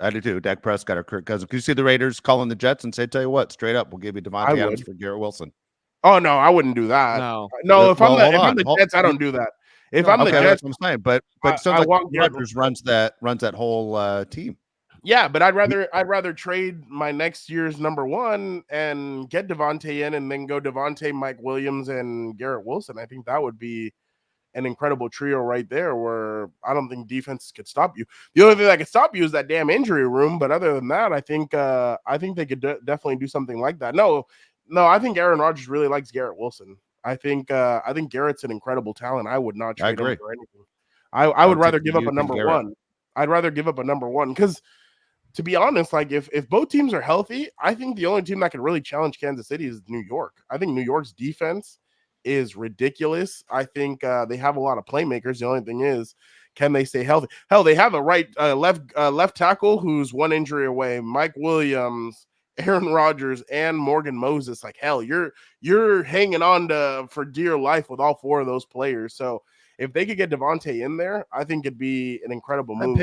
I do too. Dak Prescott or Kirk Cousins. Could you see the Raiders calling the Jets and say, tell you what, straight up, we'll give you Devontae Adams for Garrett Wilson? Oh, no, I wouldn't do that. No, if I'm the Jets, I don't do that. If I'm the Jets, that's what I'm saying. But it sounds like Rodgers runs that whole team. Yeah, but I'd rather trade my next year's number 1 and get Devontae in, and then go Devontae, Mike Williams, and Garrett Wilson. I think that would be an incredible trio right there, where I don't think defenses could stop you. The only thing that could stop you is that damn injury room. But other than that, I think they could definitely do something like that. No, I think Aaron Rodgers really likes Garrett Wilson. I think Garrett's an incredible talent. I would not trade him for anything. I would rather give up a number 1. I'd rather give up a number 1 because, to be honest, like if both teams are healthy, I think the only team that could really challenge Kansas City is New York. I think New York's defense is ridiculous. I think they have a lot of playmakers. The only thing is, can they stay healthy? Hell, they have a left tackle who's one injury away. Mike Williams, Aaron Rodgers, and Morgan Moses. Like, hell, you're hanging on for dear life with all four of those players. So if they could get Devontae in there, I think it'd be an incredible move.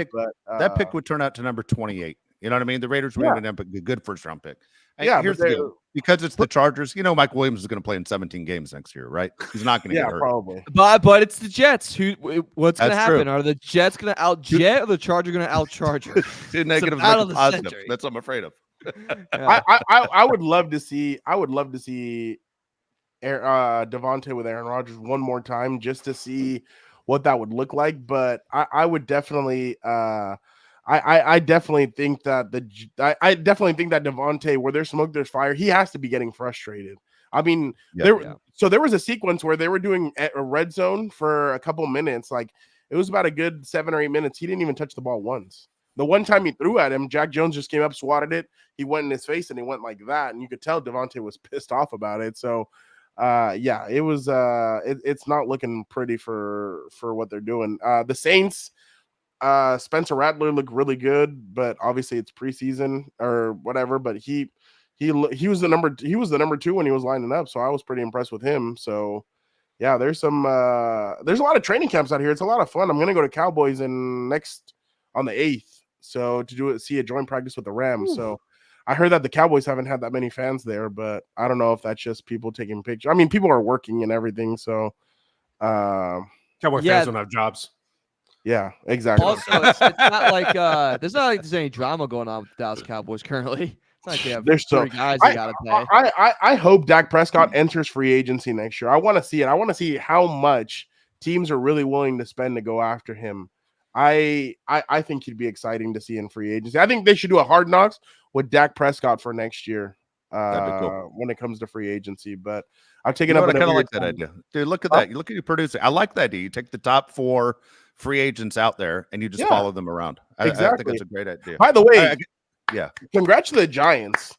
That pick would turn out to number 28. You know what I mean? The Raiders would end up a good first round pick. Yeah, here's the deal. Because it's the Chargers. You know, Mike Williams is going to play in 17 games next year, right? He's not going to get hurt. Probably. But it's the Jets. What's going to happen? True. Are the Jets going to out Jet or the Chargers going to out Charger? Negative, positive. That's what I'm afraid of. Yeah. I would love to see. Devontae with Aaron Rodgers one more time just to see what that would look like. But I would definitely. I definitely think that Devontae, where there's smoke, there's fire. He has to be getting frustrated. I mean, So there was a sequence where they were doing a red zone for a couple minutes. Like, it was about a good 7 or 8 minutes. He didn't even touch the ball once. The one time he threw at him, Jack Jones just came up, swatted it. He went in his face and he went like that. And you could tell Devontae was pissed off about it. So, it was. It's not looking pretty for what they're doing. The Saints. Spencer Rattler looked really good, but obviously it's preseason or whatever. But he was the number 2 when he was lining up, so I was pretty impressed with him. So yeah, there's a lot of training camps out here. It's a lot of fun. I'm gonna go to Cowboys on the 8th, so to see a joint practice with the Rams. Ooh. So I heard that the Cowboys haven't had that many fans there, but I don't know if that's just people taking pictures. I mean, people are working and everything, so Cowboy fans don't have jobs. Yeah, exactly. Also, it's not like there's any drama going on with the Dallas Cowboys currently. It's not like they have 30 guys they gotta pay. I hope Dak Prescott enters free agency next year. I want to see it. I want to see how much teams are really willing to spend to go after him. I think he'd be exciting to see in free agency. I think they should do a Hard Knocks with Dak Prescott for next year. Cool. When it comes to free agency, but I've taken up. I kind of like that idea, dude. Look at that. You look at your producer. I like that idea. You take the top 4 free agents out there and you just follow them around. I think that's a great idea. By the way, congrats to the Giants.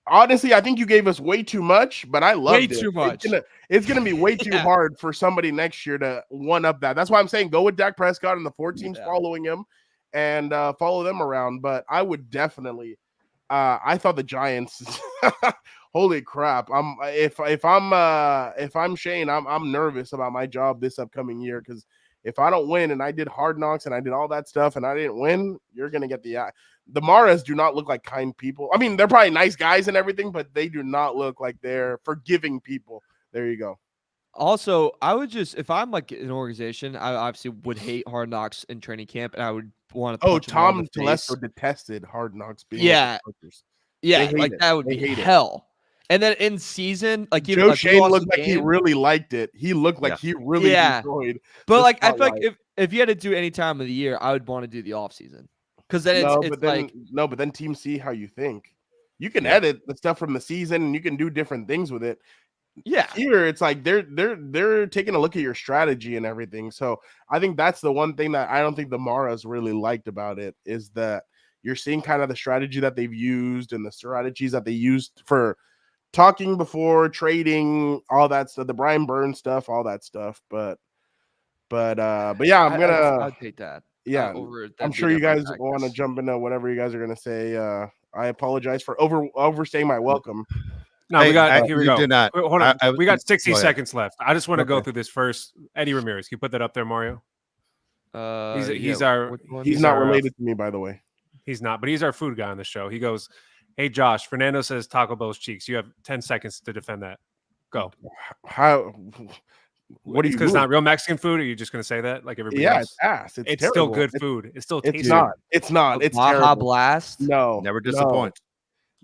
Honestly, I think you gave us way too much, but I loved it. Way too much. It's gonna be way too hard for somebody next year to one up that. That's why I'm saying go with Dak Prescott and the 4 teams following him, and follow them around. But I would definitely. I thought the Giants. Holy crap! If I'm Shane, I'm nervous about my job this upcoming year, because if I don't win and I did Hard Knocks and I did all that stuff and I didn't win, you're gonna get the Maras do not look like kind people. I mean, they're probably nice guys and everything, but they do not look like they're forgiving people. There you go. Also, I would if I'm like an organization, I obviously would hate Hard Knocks in training camp, and I would want to. Tom Telesco detested Hard Knocks. Like that would be hell. And then in season, like Joe Shane looked like he really liked it. He looked like he really enjoyed. But like, I feel like if you had to do any time of the year, I would want to do the off season, because then but then teams see how you think. You can edit the stuff from the season and you can do different things with it. Yeah, here it's like they're taking a look at your strategy and everything. So I think that's the one thing that I don't think the Maras really liked about it, is that you're seeing kind of the strategy that they've used and the strategies that they used for talking before, trading, all that stuff, the Brian Burns stuff, all that stuff. But yeah, I'd take that. Yeah, I'm sure you guys want to jump into whatever you guys are gonna say. I apologize for overstaying my welcome. No, here we go. Did not. Hold on. We got 60 seconds left. I just want to go through this first. Eddie Ramirez, can you put that up there, Mario? He's not related to me, by the way. He's not, but he's our food guy on the show. He goes, "Hey Josh, Fernando says Taco Bell's cheeks. You have 10 seconds to defend that. Go." How? What do you? Because it's not real Mexican food. Or are you just going to say that like everybody else? It's ass. It's still good food. It's still tasty. It's not. It's Baja terrible. Blast. No, never disappoints.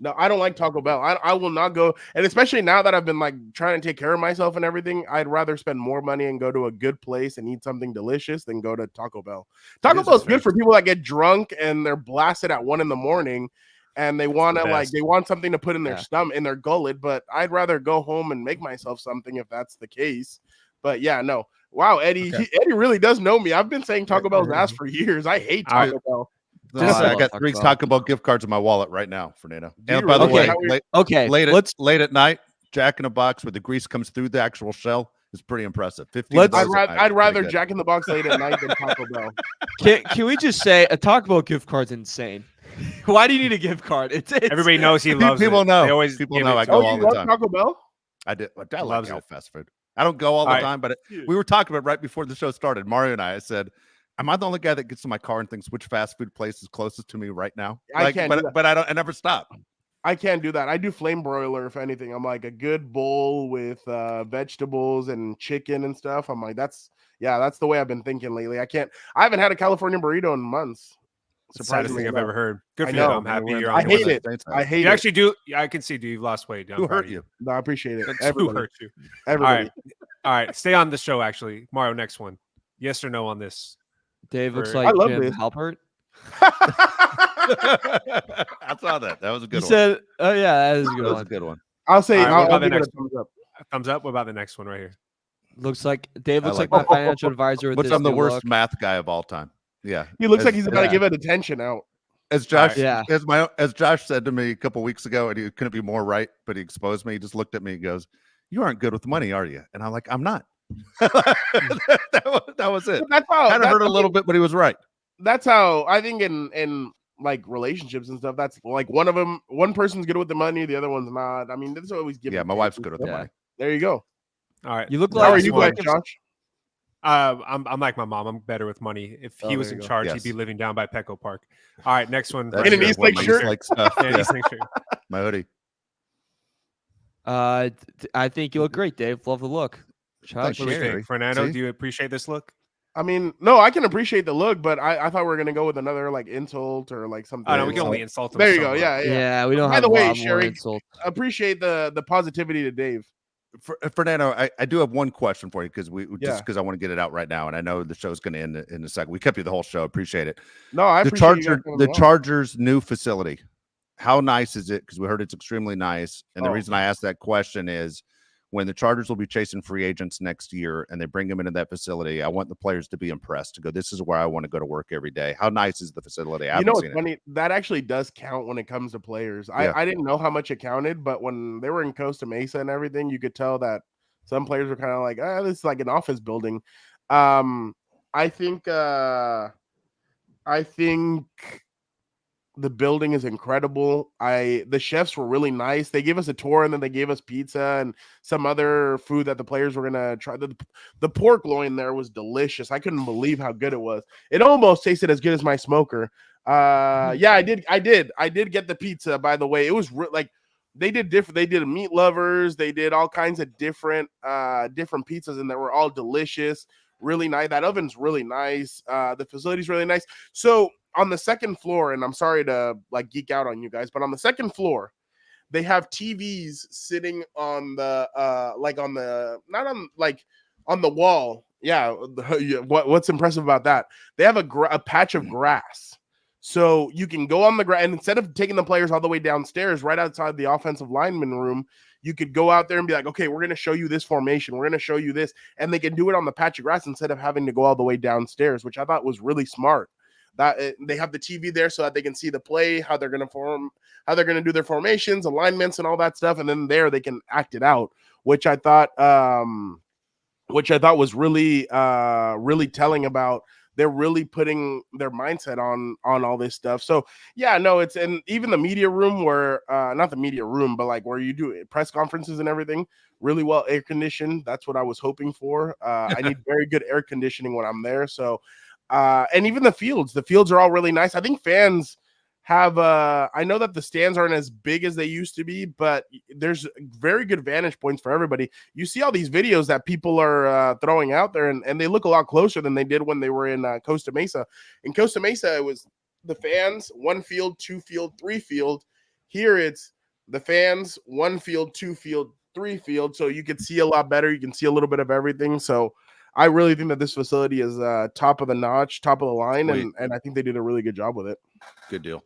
No, I don't like Taco Bell. I will not go. And especially now that I've been like trying to take care of myself and everything, I'd rather spend more money and go to a good place and eat something delicious than go to Taco Bell. Taco Bell is good for people that get drunk and they're blasted at 1 a.m. and they want to they want something to put in their stomach, in their gullet. But I'd rather go home and make myself something if that's the case. But yeah, no. Wow, Eddie. Okay. Eddie really does know me. I've been saying Taco Bell's ass for years. I hate Taco Bell. I got 3 Taco Bell gift cards in my wallet right now, Fernando. And by the way, late at night, Jack in a Box where the grease comes through the actual shell is pretty impressive. 15. Let's- I'd rather Jack in the Box late at night than Taco Bell. Can we just say a Taco Bell gift card's insane? Why do you need a gift card? It's Everybody knows he loves People it. know. They always People give know it I to go him. all you the love time. Taco Bell? I did. I Loves like it. fast food. I don't go all the All right. time, but we were talking about right before the show started. Mario and I said, "Am I the only guy that gets in my car and thinks which fast food place is closest to me right now?" I can't do that. but I don't. I never stop. I can't do that. I do flame broiler if anything. I'm like a good bowl with vegetables and chicken and stuff. I'm like, that's the way I've been thinking lately. I haven't had a California burrito in months. It's the saddest thing I've ever heard. Good I for you. know. I'm happy you're on I the hate list. it. I hate You it. actually do. I can see. You've lost weight. I'm Who proud hurt of you? No, I appreciate it. Who Everybody. hurt you? Everybody. All right. Stay on the show. Actually, Mario. Next one. Yes or no on this? Dave looks For- like I love Jim this. Halpert. I saw that. That was a He good one. said, "Oh yeah, that is a That good was a one." good one. I'll say All right, what I'll about the give it a next thumbs up. Thumbs up. What about the next one right here? Looks like Dave I looks like like, that. my financial advisor. With Which this I'm the new worst look. math guy of all time. Yeah. He looks As- like he's about to yeah. give it attention out. As Josh, Yeah. as Josh said to me a couple weeks ago, and he couldn't be more right, but he exposed me. He just looked at me and goes, "You aren't good with money, are you?" And I'm like, "I'm not." that was it. That's how Kind of hurt a little bit, but he was right. That's how I think in like relationships and stuff. That's like one person's good with the money, the other one's not. I mean, that's always give. Yeah, and my take wif's and good with stuff. the Yeah. money. There you go. All right. You look How like are Next you one. guys, Josh? I'm like my mom. I'm better with money. If he Oh, was there in you go. charge, Yes. he's be living down by Petco Park. All right, next one. That's In an good. East What, Lake my shirt? East Lake stuff. Yeah, Yeah. East Lake shirt. My hoodie. I think you look great, Dave. Love the look. Shout out Thanks, What do we Sherry. think, Fernando? See? Do you appreciate this look? I mean, no, I can appreciate the look, but I thought we were gonna go with another like insult or like something. Oh no, we can so- only insult him. There you so go. much. Yeah, yeah. Yeah, we don't By have the a way, lot more Sherry, insult. Appreciate the positivity to Dave. Fernando, I do have one question for you because Yeah. just because I want to get it out right now, and I know the show's going to end in a second. We kept you the whole show. Appreciate it. No, I The appreciate you guys coming the along. Chargers' new facility. How nice is it? Because we heard it's extremely nice. And the Oh. reason I asked that question is when the Chargers will be chasing free agents next year and they bring them into that facility, I want the players to be impressed, to go, this is where I want to go to work every day. How nice is the facility? I You know haven't what's seen it. funny? That actually does count when it comes to players. Yeah. I didn't know how much it counted, but when they were in Costa Mesa and everything, you could tell that some players were kind of like, this is like an office building. I think the building is incredible. The chefs were really nice. They gave us a tour and then they gave us pizza and some other food that the players were gonna try. The pork loin there was delicious. I couldn't believe how good it was. It almost tasted as good as my smoker. Yeah, I did get the pizza, by the way. It was like they did different. They did meat lovers. They did all kinds of different pizzas, and they were all delicious. Really nice. That oven's really nice. The facility's really nice. So on the second floor, and I'm sorry to like geek out on you guys, but on the second floor, they have TVs sitting on the on the wall. Yeah. What's impressive about that? They have a patch of grass. So you can go on the ground, and instead of taking the players all the way downstairs, right outside the offensive lineman room, you could go out there and be like, okay, we're going to show you this formation. We're going to show you this. And they can do it on the patch of grass instead of having to go all the way downstairs, which I thought was really smart. That they have the TV there so that they can see the play, how they're going to do their formations, alignments, and all that stuff. And then there they can act it out, which I thought was really, really telling about. They're really putting their mindset on all this stuff. So yeah, no, it's, and even the media room where, not the media room, but like where you do press conferences and everything, really well air conditioned. That's what I was hoping for. I need very good air conditioning when I'm there. So, and even the fields are all really nice. I think fans have, I know that the stands aren't as big as they used to be, but there's very good vantage points for everybody. You see all these videos that people are throwing out there, and they look a lot closer than they did when they were in Costa Mesa. In Costa Mesa, it was the fans, 1 field, 2 field, 3 field. Here it's the fans, 1 field, 2 field, 3 field. So you can see a lot better. You can see a little bit of everything. So I really think that this facility is top of the notch, top of the line, and I think they did a really good job with it. Good deal.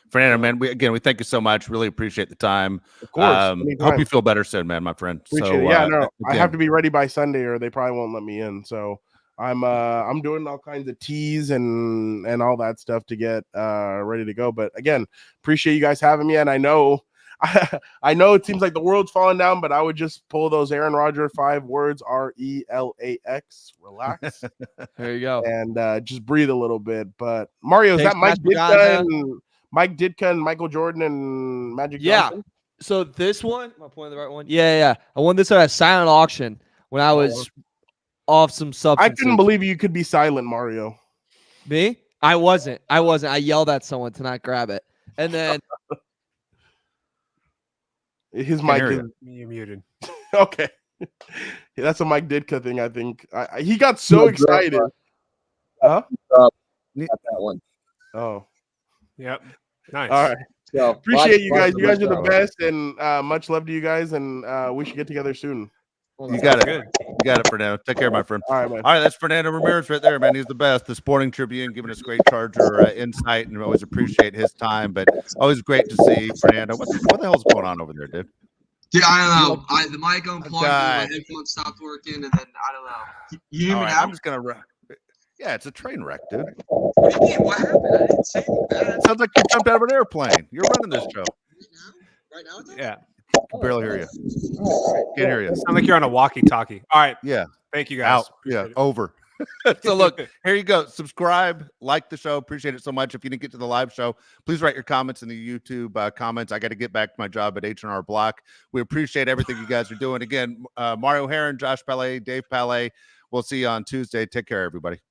Fernando, man, we thank you so much. Really appreciate the time. Of course. Hope you feel better soon, man, my friend. Appreciate it. Yeah, no, I have to be ready by Sunday or they probably won't let me in. So I'm doing all kinds of teas and all that stuff to get ready to go. But again, appreciate you guys having me. And I know I know it seems like the world's falling down, but I would just pull those Aaron Rodgers 5 words, RELAX, relax, There you go. and just breathe a little bit. But Mario, is Thanks, that Mike Matt Ditka and Michael Jordan and Magic Yeah. Johnson? So this one, am I pointing the right one? Yeah. I won this at a silent auction when I was off some I substances. couldn't believe you could be silent, Mario. Me? I wasn't. I yelled at someone to not grab it. And then His Can't mic hear is You muted. okay. That's a Mike Ditka thing, I think. He got so excited. Huh? Got that one. Oh, Yep. Nice. all right. So Appreciate you guys. lots You guys of are the good best, and much love to you guys. And we should get together soon. You got it. Good. You got it, Fernando. Take care, my friend. All right, man. All right, that's Fernando Ramirez right there, man. He's the best. The Sporting Tribune giving us great Charger insight, and always appreciate his time. But always great to see Fernando. What the hell's going on over there, dude? Dude, I don't know. The mic unplugged, God. and my headphones stopped working, and then I don't know. You hear All me right, now? I'm just gonna. Yeah, it's a train wreck, dude. What do you mean? What happened? I didn't say anything bad. Sounds like you jumped out of an airplane. You're running this show. Right now? Yeah. Can barely hear you. Can't hear you. Sound like you're on a walkie-talkie. All right. Yeah, Thank you guys. out. Appreciate Yeah, it. over. So look, here you go. Subscribe, like the show. Appreciate it so much. If you didn't get to the live show, please write your comments in the YouTube comments. I got to get back to my job at H&R Block. We appreciate everything you guys are doing. Again, Mario Heron, Josh Pele, Dave Pele. We'll see you on Tuesday. Take care, everybody.